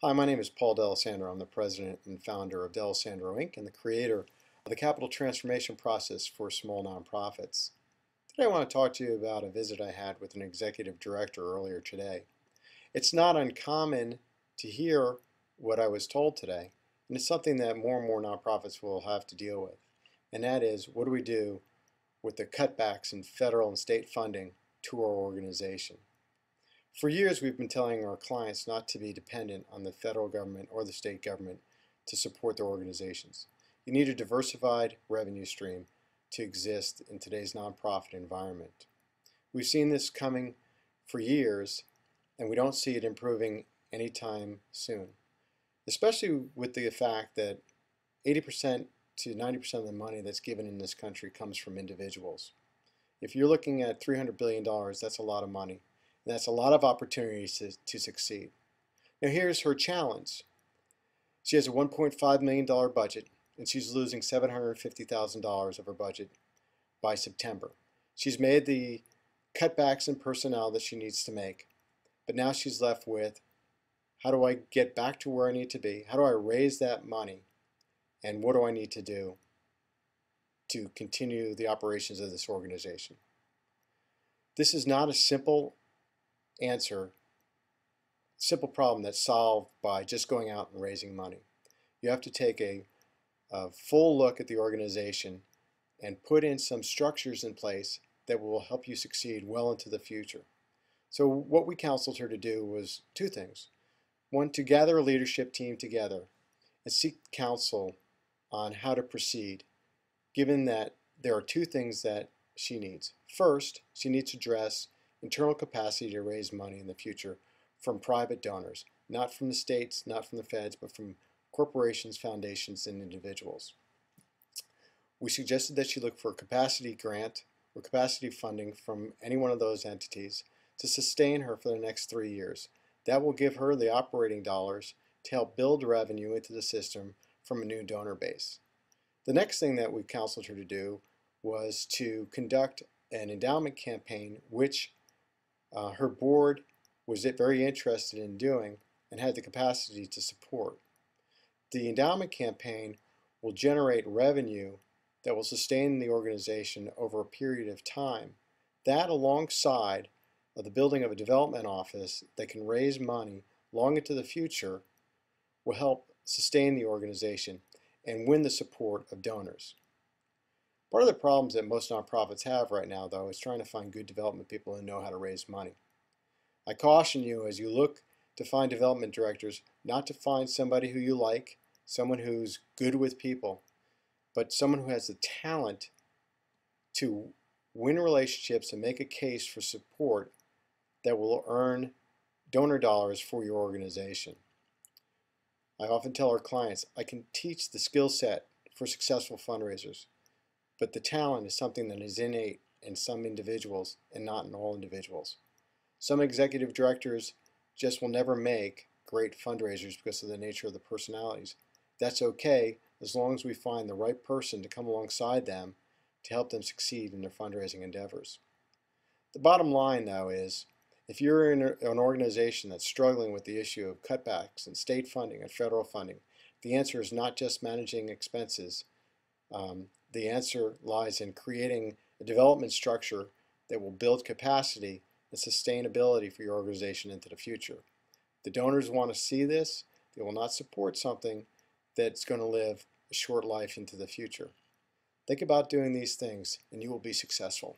Hi, my name is Paul D'Alessandro. I'm the president and founder of D'Alessandro Inc. and the creator of the capital transformation process for small nonprofits. Today I want to talk to you about a visit I had with an executive director earlier today. It's not uncommon to hear what I was told today, and it's something that more and more nonprofits will have to deal with. And that is, what do we do with the cutbacks in federal and state funding to our organization? For years, we've been telling our clients not to be dependent on the federal government or the state government to support their organizations. You need a diversified revenue stream to exist in today's nonprofit environment. We've seen this coming for years, and we don't see it improving anytime soon, especially with the fact that 80% to 90% of the money that's given in this country comes from individuals. If you're looking at $300 billion, that's a lot of money. That's a lot of opportunities to succeed. Now here's her challenge. She has a $1.5 million budget, and she's losing $750,000 of her budget by September. She's made the cutbacks in personnel that she needs to make, but now she's left with, how do I get back to where I need to be? How do I raise that money? And what do I need to do to continue the operations of this organization? This is not a simple problem that's solved by just going out and raising money. You have to take a full look at the organization and put in some structures in place that will help you succeed well into the future. So what we counseled her to do was two things. One, to gather a leadership team together and seek counsel on how to proceed, given that there are two things that she needs. First, she needs to address internal capacity to raise money in the future from private donors, not from the states, not from the feds, but from corporations, foundations, and individuals. We suggested that she look for a capacity grant or capacity funding from any one of those entities to sustain her for the next 3 years. That will give her the operating dollars to help build revenue into the system from a new donor base. The next thing that we counseled her to do was to conduct an endowment campaign, which her board was very interested in doing and had the capacity to support. The endowment campaign will generate revenue that will sustain the organization over a period of time. That, alongside of the building of a development office that can raise money long into the future, will help sustain the organization and win the support of donors. Part of the problems that most nonprofits have right now, though, is trying to find good development people who know how to raise money. I caution you, as you look to find development directors, not to find somebody who you like, someone who's good with people, but someone who has the talent to win relationships and make a case for support that will earn donor dollars for your organization. I often tell our clients, I can teach the skill set for successful fundraisers, but the talent is something that is innate in some individuals and not in all individuals. Some executive directors just will never make great fundraisers because of the nature of the personalities. That's okay as long as we find the right person to come alongside them to help them succeed in their fundraising endeavors. The bottom line, though, is if you're in an organization that's struggling with the issue of cutbacks and state funding and federal funding, the answer is not just managing expenses. The answer lies in creating a development structure that will build capacity and sustainability for your organization into the future. The donors want to see this. They will not support something that's going to live a short life into the future. Think about doing these things and you will be successful.